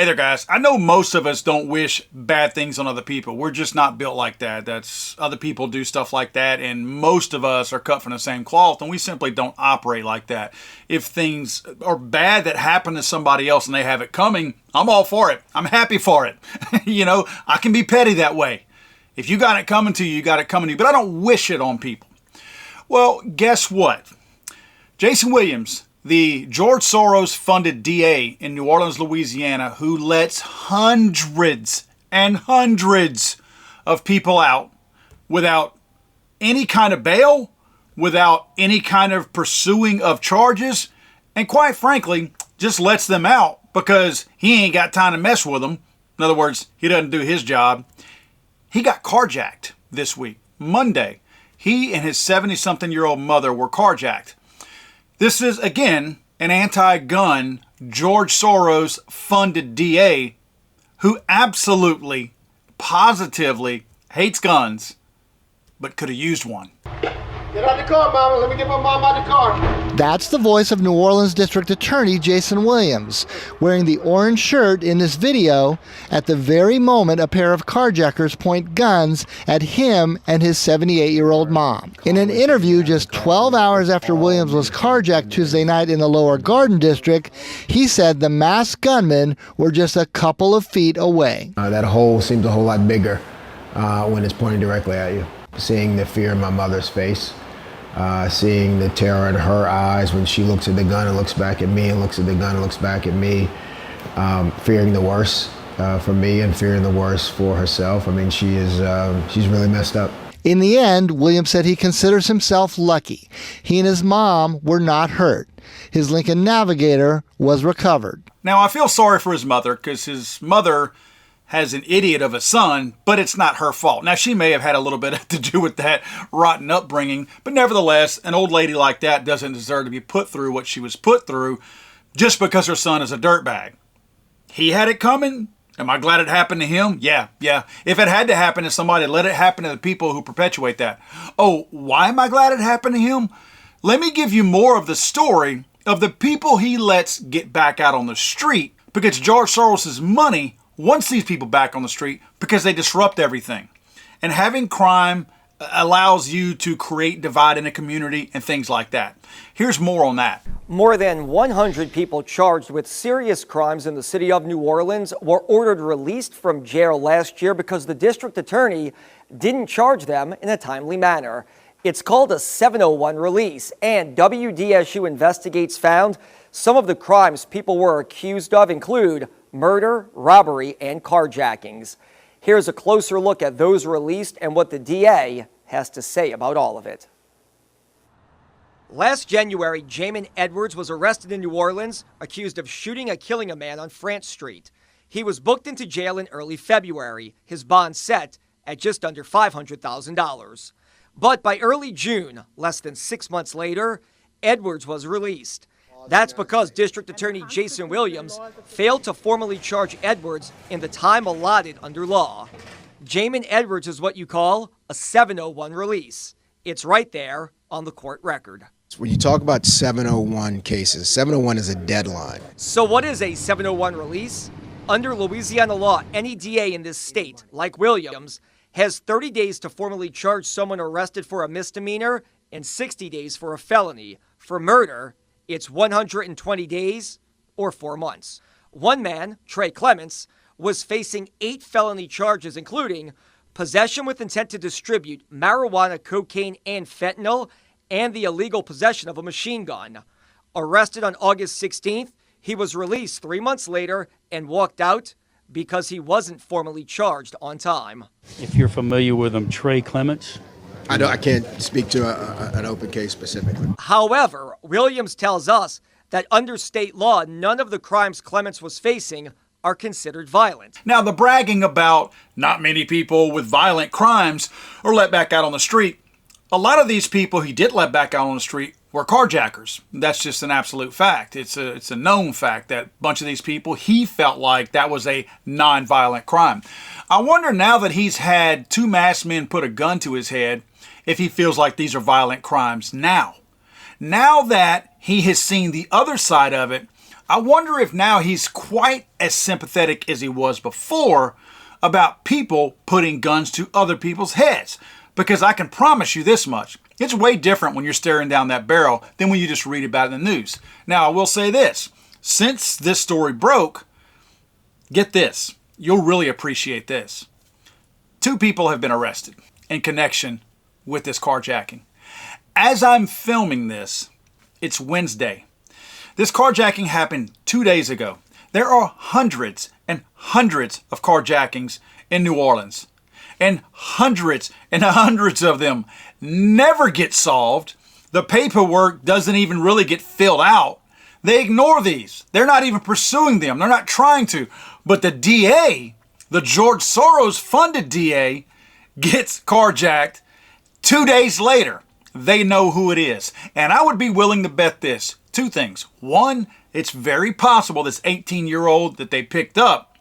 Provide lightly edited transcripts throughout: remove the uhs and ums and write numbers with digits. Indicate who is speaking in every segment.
Speaker 1: Hey there, guys. I know most of us don't wish bad things on other people. We're just not built like that. Other people do stuff like that, and most of us are cut from the same cloth, and we simply don't operate like that. If things are bad that happen to somebody else and they have it coming, I'm all for it. I'm happy for it. I can be petty that way. If you got it coming to you, you got it coming to you, but I don't wish it on people. Well, guess what? Jason Williams, the George Soros funded DA in New Orleans, Louisiana, who lets hundreds and hundreds of people out without any kind of bail, without any kind of pursuing of charges, and quite frankly, just lets them out because he ain't got time to mess with them. In other words, he doesn't do his job. He got carjacked this week, Monday. He and his 70-something-year-old mother were carjacked. This is, again, an anti-gun, George Soros funded DA who absolutely, positively hates guns, but could have used one.
Speaker 2: Get out the car, Mama. Let me get my mom out the car.
Speaker 3: That's the voice of New Orleans District Attorney Jason Williams, wearing the orange shirt in this video at the very moment a pair of carjackers point guns at him and his 78-year-old mom. In an interview just 12 hours after Williams was carjacked Tuesday night in the Lower Garden District, he said the masked gunmen were just a couple of feet away.
Speaker 4: That hole seems a whole lot bigger when it's pointing directly at you. Seeing the fear in my mother's face, seeing the terror in her eyes when she looks at the gun and looks back at me and looks at the gun and looks back at me, fearing the worst for me and fearing the worst for herself. I mean, she's really messed up.
Speaker 3: In the end, Williams said he considers himself lucky. He and his mom were not hurt. His Lincoln Navigator was recovered.
Speaker 1: Now, I feel sorry for his mother because his mother has an idiot of a son, but it's not her fault. Now, she may have had a little bit to do with that rotten upbringing, but nevertheless, an old lady like that doesn't deserve to be put through what she was put through just because her son is a dirtbag. He had it coming. Am I glad it happened to him? Yeah. If it had to happen to somebody, let it happen to the people who perpetuate that. Oh, why am I glad it happened to him? Let me give you more of the story of the people he lets get back out on the street because George Soros' money wants these people back on the street because they disrupt everything. And having crime allows you to create divide in a community and things like that. Here's more on that.
Speaker 5: More than 100 people charged with serious crimes in the city of New Orleans were ordered released from jail last year because the district attorney didn't charge them in a timely manner. It's called a 701 release, and WDSU Investigates found some of the crimes people were accused of include murder, robbery, and carjackings. Here's a closer look at those released and what the DA has to say about all of it. Last January, Jamin Edwards was arrested in New Orleans, accused of shooting and killing a man on France Street. He was booked into jail in early February, his bond set at just under $500,000. But by early June, less than 6 months later, Edwards was released. That's because District Attorney Jason Williams failed to formally charge Edwards in the time allotted under law. Jamin Edwards is what you call a 701 release. It's right there on the court record.
Speaker 6: When you talk about 701 cases, 701 is a deadline.
Speaker 5: So what is a 701 release? Under Louisiana law, any DA in this state, like Williams, has 30 days to formally charge someone arrested for a misdemeanor and 60 days for a felony. For murder, it's 120 days or 4 months. One man, Trey Clements, was facing 8 felony charges, including possession with intent to distribute marijuana, cocaine, and fentanyl, and the illegal possession of a machine gun. Arrested on August 16th, he was released 3 months later and walked out because he wasn't formally charged on time.
Speaker 7: If you're familiar with him, Trey Clements.
Speaker 6: I can't speak to an open case specifically.
Speaker 5: However, Williams tells us that under state law, none of the crimes Clements was facing are considered violent.
Speaker 1: Now, the bragging about not many people with violent crimes are let back out on the street. A lot of these people he did let back out on the street were carjackers. That's just an absolute fact. It's a known fact that a bunch of these people, he felt like that was a non-violent crime. I wonder now that he's had 2 masked men put a gun to his head, if he feels like these are violent crimes now. Now that he has seen the other side of it, I wonder if now he's quite as sympathetic as he was before about people putting guns to other people's heads. Because I can promise you this much, it's way different when you're staring down that barrel than when you just read about it in the news. Now, I will say this. Since this story broke, get this. You'll really appreciate this. 2 people have been arrested in connection with this carjacking. As I'm filming this, it's Wednesday. This carjacking happened 2 days ago. There are hundreds and hundreds of carjackings in New Orleans. And hundreds of them never get solved. The paperwork doesn't even really get filled out. They ignore these. They're not even pursuing them. They're not trying to. But the DA, the George Soros funded DA, gets carjacked 2 days later. They know who it is. And I would be willing to bet this. 2 things. 1, it's very possible this 18-year-old that they picked up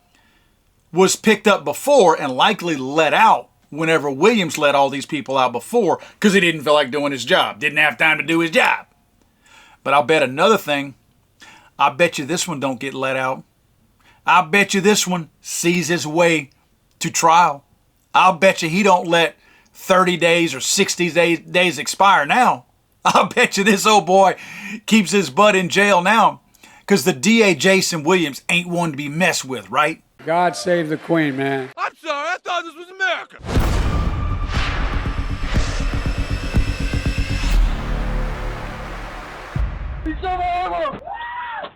Speaker 1: was picked up before and likely let out whenever Williams let all these people out before because he didn't feel like doing his job. Didn't have time to do his job. But I'll bet another thing. I bet you this one don't get let out. I bet you this one sees his way to trial. I'll bet you he don't let 30 days or 60 days expire now. I'll bet you this old boy keeps his butt in jail now because the DA Jason Williams ain't one to be messed with, right?
Speaker 8: God save the Queen, man.
Speaker 2: I'm sorry, I thought this was America.
Speaker 9: He's over.